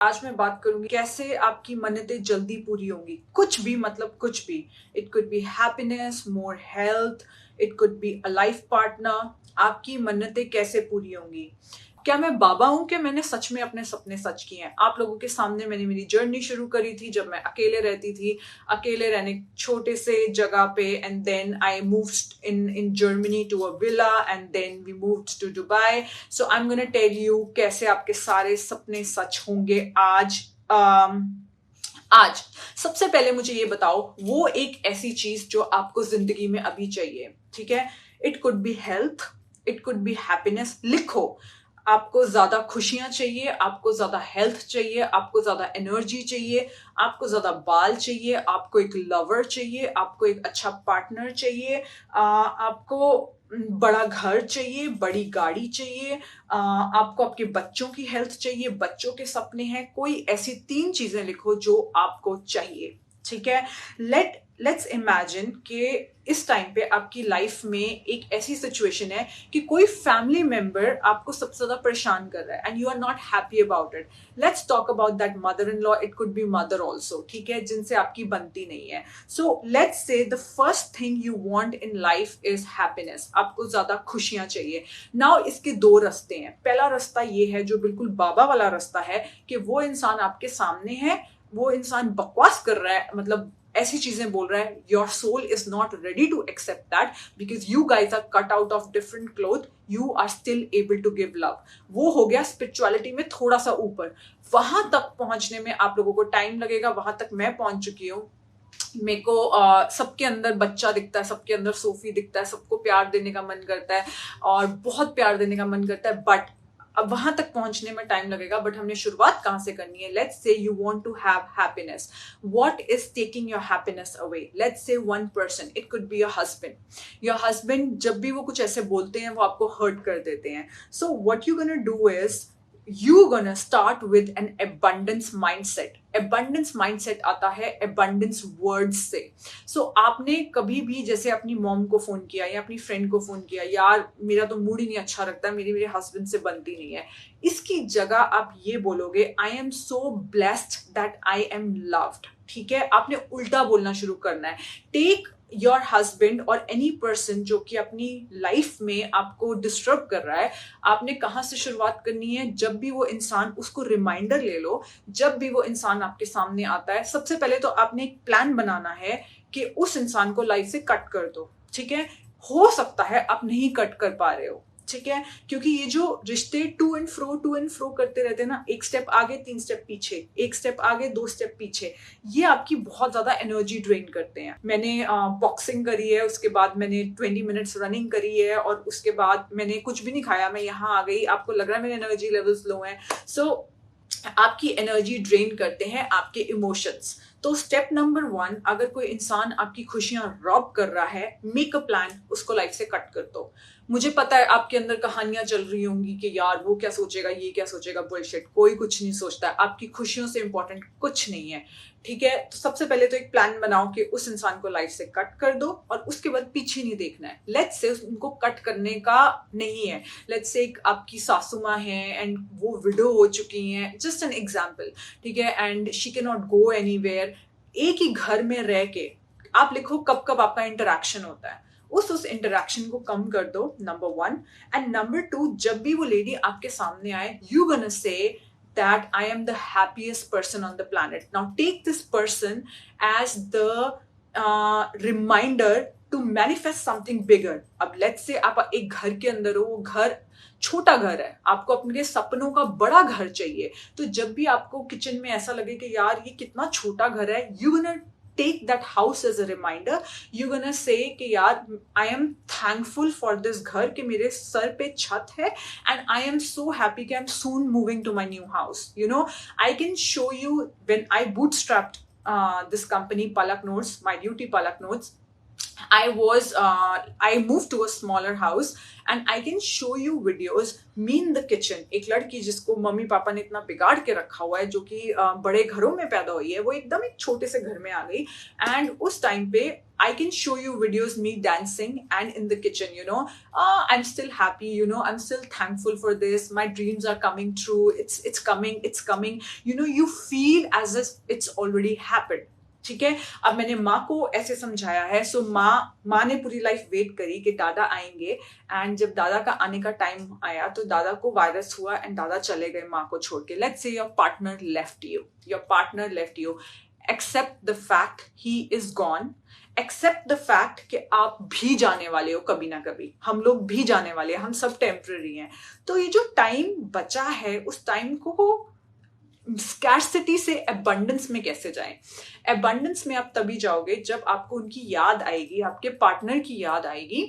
आज मैं बात करूंगी कैसे आपकी मन्नतें जल्दी पूरी होंगी। कुछ भी मतलब कुछ भी। It could B happiness, more health, it could be a life partner. आपकी मन्नतें कैसे पूरी होंगी? क्या मैं बाबा हूं कि मैंने सच में अपने सपने सच किए हैं? आप लोगों के सामने मैंने मेरी जर्नी शुरू करी थी जब मैं अकेले रहती थी, अकेले रहने छोटे से जगह पे, and then I moved in Germany to a villa and then we moved to Dubai. So I am gonna tell you कैसे आपके सारे सपने सच होंगे आज। आज सबसे पहले मुझे ये बताओ, वो एक ऐसी चीज जो आपको जिंदगी में अभी चाहिए। ठीक है, it could be health, it could B happiness. लिखो, आपको ज्यादा खुशियां चाहिए, आपको ज्यादा हेल्थ चाहिए, आपको ज्यादा एनर्जी चाहिए, आपको ज्यादा बाल चाहिए, आपको एक लवर चाहिए, आपको एक अच्छा पार्टनर चाहिए, आपको बड़ा घर चाहिए, बड़ी गाड़ी चाहिए, आपको आपके बच्चों की हेल्थ चाहिए, बच्चों के सपने हैं। कोई ऐसी 3 चीजें लिखो जो आपको चाहिए। ठीक है, लेट्स इमेजिन कि इस टाइम पे आपकी लाइफ में एक ऐसी सिचुएशन है कि कोई फैमिली मेंबर आपको सबसे ज्यादा परेशान कर रहा है and you are not happy about it. Let's talk about that mother in law, it could be mother also. ठीक है, जिनसे आपकी बनती नहीं है। So let's say the first thing you want in life is happiness. आपको ज्यादा खुशियां चाहिए। नाउ इसके 2 रास्ते हैं। पहला रास्ता ये है जो बिल्कुल बाबा वाला रास्ता है कि वो इंसान आपके सामने है, वो इंसान बकवास कर रहा है, मतलब ऐसी चीजें बोल रहा है, your soul is not ready to accept that because you guys are cut out of different cloth, you are still able to give love. वो हो गया स्पिरिचुअलिटी में थोड़ा सा ऊपर। वहां तक पहुंचने में आप लोगों को टाइम लगेगा, वहां तक मैं पहुंच चुकी हूँ। मेरे को सबके अंदर बच्चा दिखता है, सबके अंदर सोफी दिखता है, सबको प्यार देने का मन करता है और बहुत प्यार देने का मन करता है, बट अब वहां तक पहुंचने में टाइम लगेगा। बट हमने शुरुआत कहां से करनी है? Let's say you want to have happiness. What is taking your happiness away? Let's say one person, it could be your husband. Your husband जब भी वो कुछ ऐसे बोलते हैं वो आपको हर्ट कर देते हैं। So what you gonna do is you gonna start with an abundance mindset. abundance mindset आता है abundance words से। so आपने कभी भी जैसे अपनी मॉम को फोन किया या अपनी फ्रेंड को फोन किया, यार मेरा तो मूड ही नहीं अच्छा लगता, मेरी मेरे हस्बैंड से बनती नहीं है, इसकी जगह आप ये बोलोगे, आई am so blessed that I am loved. ठीक है, आपने उल्टा बोलना शुरू करना है। टेक योर हस्बैंड और एनी पर्सन जो कि अपनी लाइफ में आपको डिस्टर्ब कर रहा है, आपने कहां से शुरुआत करनी है? जब भी वो इंसान, उसको रिमाइंडर ले लो, जब भी वो इंसान आपके सामने आता है, सबसे पहले तो आपने एक प्लान बनाना है कि उस इंसान को लाइफ से कट कर दो। ठीक है, हो सकता है आप नहीं कट कर पा रहे हो, ठीक है, क्योंकि ये जो रिश्ते टू एंड फ्रो करते रहते हैं ना, एक स्टेप आगे 3 स्टेप पीछे, एक स्टेप आगे 2 स्टेप पीछे, ये आपकी बहुत ज्यादा एनर्जी ड्रेन करते हैं। मैंने बॉक्सिंग करी है, उसके बाद मैंने 20 मिनट्स रनिंग करी है और उसके बाद मैंने कुछ भी नहीं खाया, मैं यहाँ आ गई, आपको लग रहा है मेरे एनर्जी लेवल्स लो हैं। सो आपकी एनर्जी ड्रेन करते हैं आपके इमोशंस। तो स्टेप नंबर 1, अगर कोई इंसान आपकी खुशियां रॉब कर रहा है, मेक अ प्लान, उसको लाइफ से कट कर दो। मुझे पता है आपके अंदर कहानियां चल रही होंगी कि यार वो क्या सोचेगा, ये क्या सोचेगा, बुलशिट, कोई कुछ नहीं सोचता। आपकी खुशियों से इंपॉर्टेंट कुछ नहीं है। ठीक है, तो सबसे पहले तो एक प्लान बनाओ कि उस इंसान को लाइफ से कट कर दो और उसके बाद पीछे नहीं देखना है। लेट्स से उनको कट करने का नहीं है। लेट्स से आपकी सासू माँ है एंड वो विडो हो चुकी हैं, जस्ट एन एग्जाम्पल। ठीक है, and she can not go anywhere. एक ही घर में रह के आप लिखो कब कब आपका इंटरेक्शन होता है, उस इंटरेक्शन को कम कर दो, नंबर 1। एंड नंबर 2, जब भी वो लेडी आपके सामने आए, you gonna say that I am the happiest person on the planet. Now take this person as the reminder to manifest something bigger. अब let's say आप एक घर के अंदर हो, वो घर छोटा घर है, आपको अपने सपनों का बड़ा घर चाहिए। तो जब भी आपको किचन में ऐसा लगे कि यार ये कितना छोटा घर है, you gonna take that house as a reminder. you're gonna say कि यार I am thankful for this घर कि मेरे सर पे छत है, and I am so happy कि I'm soon moving to my new house. You know, I can show you when I bootstrapped this company Palak Notes, my beauty Palak Notes. I moved to a smaller house and I can show you videos. Me in the kitchen, एक लड़की जिसको mummy papa ने इतना बिगाड़ के रखा हुआ है, जो कि बड़े घरों में पैदा हुई है, वो एकदम एक छोटे से घर में आ गई. एंड उस टाइम पे I can show you videos me dancing and in the kitchen, I'm still happy, I'm still thankful for this. My dreams are coming true. It's coming. You feel as if it's already happened. ठीक है. अब मैंने माँ को ऐसे समझाया है. सो माँ ने पूरी लाइफ वेट करी कि दादा आएंगे. एंड जब दादा का आने का टाइम आया तो दादा को वायरस हुआ एंड दादा चले गए माँ को छोड़ के. Let's say your partner left you. Accept the fact he is gone. Accept the fact कि आप भी जाने वाले हो कभी ना कभी. हम लोग भी जाने वाले हैं. हम सब टेम्पररी हैं. तो ये जो टाइम बचा है उस टाइम को स्कैर्सिटी से एबंडेंस में कैसे जाएं. एबंडेंस में आप तभी जाओगे जब आपको उनकी याद आएगी, आपके पार्टनर की याद आएगी.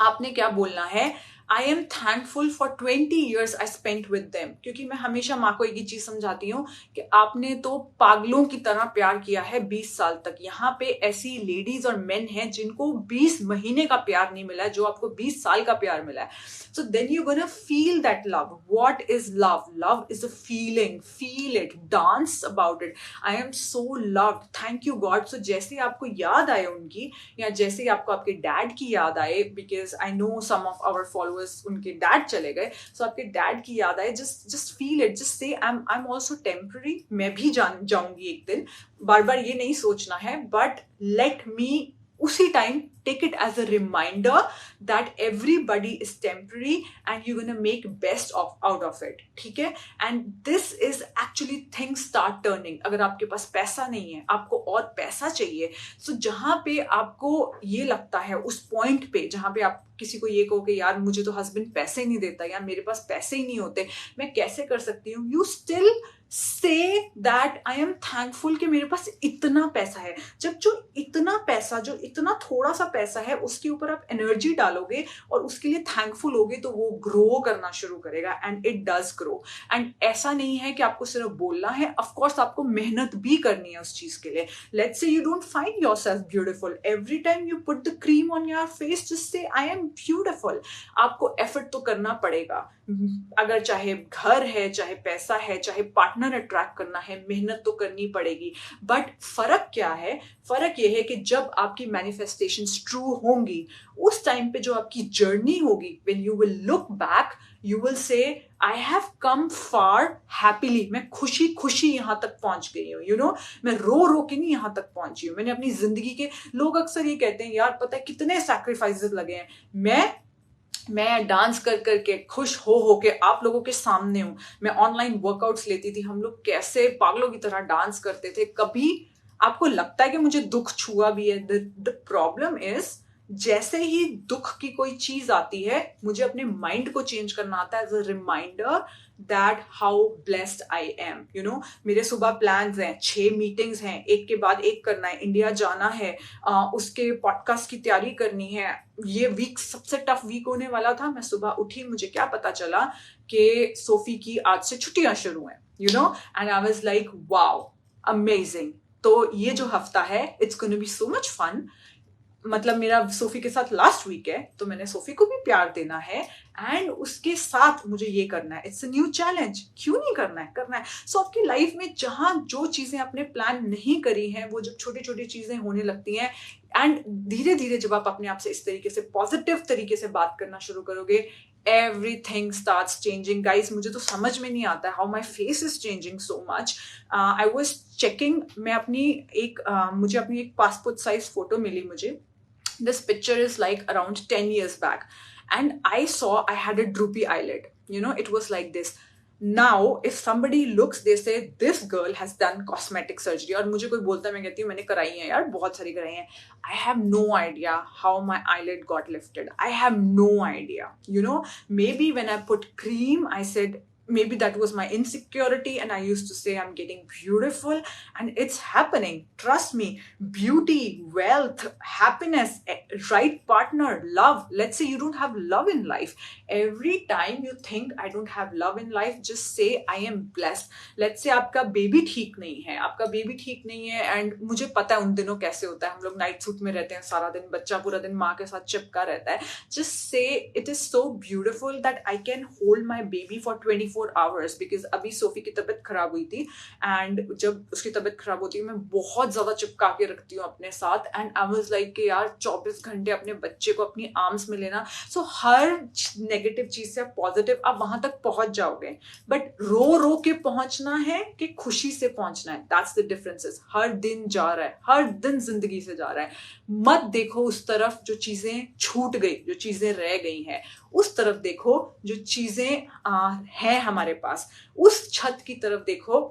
आपने क्या बोलना है, I am thankful for 20 years I spent with them. क्योंकि मैं हमेशा माँ को एक ही चीज समझाती हूँ कि आपने तो पागलों की तरह प्यार किया है 20 साल तक. यहाँ पे ऐसी लेडीज और मेन हैं जिनको 20 महीने का प्यार नहीं मिला है, जो आपको 20 साल का प्यार मिला है. So then you gonna feel that love. What is love? Love is a feeling. Feel it, dance about it. I am so loved, thank you God. So जैसे आपको याद आए उनकी, या जैसे आपको आपके डैड की याद आए, because I know some of our followers उनके डैड चले गए, सो आपके डैड की याद आए, just feel it. Just say I am also temporary. मैं भी जाऊंगी एक दिन. बार बार ये नहीं सोचना है, बट लेट मी उसी time take it as a reminder that everybody is temporary and you're gonna make best out of it. ठीक है. And this is actually things start turning. अगर आपके पास पैसा नहीं है, आपको और पैसा चाहिए, so जहां पे आपको ये लगता है, उस पॉइंट पे जहां पे आप किसी को ये कहो कि यार मुझे तो हस्बैंड पैसे नहीं देता, या मेरे पास पैसे ही नहीं होते, मैं कैसे कर सकती हूँ, you still say that I am thankful कि मेरे पास इतना पैसा है. जब जो इतना थोड़ा सा पैसा है उसके ऊपर आप एनर्जी डालोगे और उसके लिए थैंकफुल होगे, तो वो ग्रो करना शुरू करेगा. And it does grow. And ऐसा नहीं है कि आपको सिर्फ बोलना है, ऑफ कोर्स आपको मेहनत भी करनी है उस चीज के लिए. Let's say you don't find yourself beautiful, every time you put the cream on your face just say I am beautiful. आपको एफर्ट तो करना पड़ेगा. अगर चाहे घर है, चाहे पैसा है, चाहे पार्टनर अट्रैक्ट करना है, मेहनत तो करनी पड़ेगी. बट फर्क क्या है? फर्क यह है कि जब आपकी मैनिफेस्टेशंस ट्रू होंगी, उस टाइम पे जो आपकी जर्नी होगी, when you will look back, you will say I have come far happily. मैं खुशी खुशी यहां तक पहुंच गई हूँ. मैं रो रो के नहीं यहां तक पहुंची हूँ. मैंने अपनी जिंदगी के, लोग अक्सर ये कहते हैं यार पता है कितने सैक्रिफाइसेस लगे हैं. मैं डांस कर करके खुश हो के आप लोगों के सामने हूं. मैं ऑनलाइन वर्कआउट्स लेती थी, हम लोग कैसे पागलों की तरह डांस करते थे. कभी आपको लगता है कि मुझे दुख छुआ भी है? द प्रॉब्लम इज, जैसे ही दुख की कोई चीज आती है, मुझे अपने माइंड को चेंज करना आता है as a reminder that how blessed I am. मेरे सुबह प्लान्स हैं, 6 मीटिंग्स हैं, एक के बाद एक करना है. इंडिया जाना है, उसके पॉडकास्ट की तैयारी करनी है. ये वीक सबसे टफ वीक होने वाला था. मैं सुबह उठी, मुझे क्या पता चला कि सोफी की आज से छुट्टियां शुरू हैं. And I was like wow, amazing. तो ये जो हफ्ता है, it's gonna be so much fun. मतलब मेरा सोफी के साथ लास्ट वीक है, तो मैंने सोफी को भी प्यार देना है एंड उसके साथ मुझे ये करना है. It's a new challenge. क्यों नहीं करना है. सो आपकी लाइफ में जहां जो चीजें आपने प्लान नहीं करी हैं, वो जब छोटी छोटी चीजें होने लगती हैं, एंड धीरे धीरे जब आप अपने आप से इस तरीके से पॉजिटिव तरीके से बात करना शुरू करोगे, everything starts changing. Guys, मुझे तो समझ में नहीं आता how my face is changing so much. I was checking, मुझे अपनी एक पासपोर्ट साइज फोटो मिली मुझे. This picture is like around 10 years back, and I saw I had a droopy eyelid. It was like this. Now if somebody looks, they say this girl has done cosmetic surgery. और मुझे कोई बोलता है, मैं कहती हूँ मैंने कराई है यार, बहुत सारी कराई हैं. I have no idea how my eyelid got lifted. I have no idea. Maybe when I put cream, I said maybe that was my insecurity, and I used to say I'm getting beautiful, and it's happening. Trust me. Beauty, wealth, happiness, right partner, love. Let's say you don't have love in life. Every time you think I don't have love in life, just say I am blessed. Let's say आपका baby ठीक नहीं है, and मुझे पता है उन दिनों कैसे होता है, हम लोग नाइट सूट में रहते हैं सारा दिन, बच्चा पूरा दिन माँ के साथ चिपका रहता है. Just say it is so beautiful that I can hold my baby for 24 hours. Because अभी सोफी की तबीयत खराब हुई थी, एंड जब उसकी तबीयत खराब होती है मैं बहुत ज्यादा चिपका के रखती हूँ अपने साथ, एंड आई वाज लाइक कि यार 24 घंटे अपने बच्चे को अपनी आर्म्स में लेना. सो हर नेगेटिव चीज से पॉजिटिव आप वहां तक पहुंच जाओगे, बट रो रो के पहुंचना है कि खुशी से पहुंचना है, दैट्स द डिफरेंसेस. हर दिन जा रहा है, हर दिन जिंदगी से जा रहा है. मत देखो उस तरफ जो चीजें छूट गई, जो चीजें रह गई हैं. उस तरफ देखो जो चीजें हैं हमारे पास. उस छत की तरफ देखो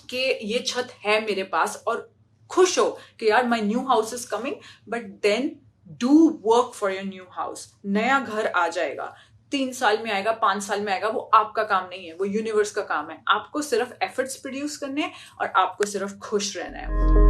कि ये छत है मेरे पास, और खुश हो कि यार my new house is coming. But then do work for your new house. नया घर आ जाएगा, 3 साल में आएगा, 5 साल में आएगा, वो आपका काम नहीं है, वो यूनिवर्स का काम है. आपको सिर्फ एफर्ट्स प्रोड्यूस करने हैं और आपको सिर्फ खुश रहना है.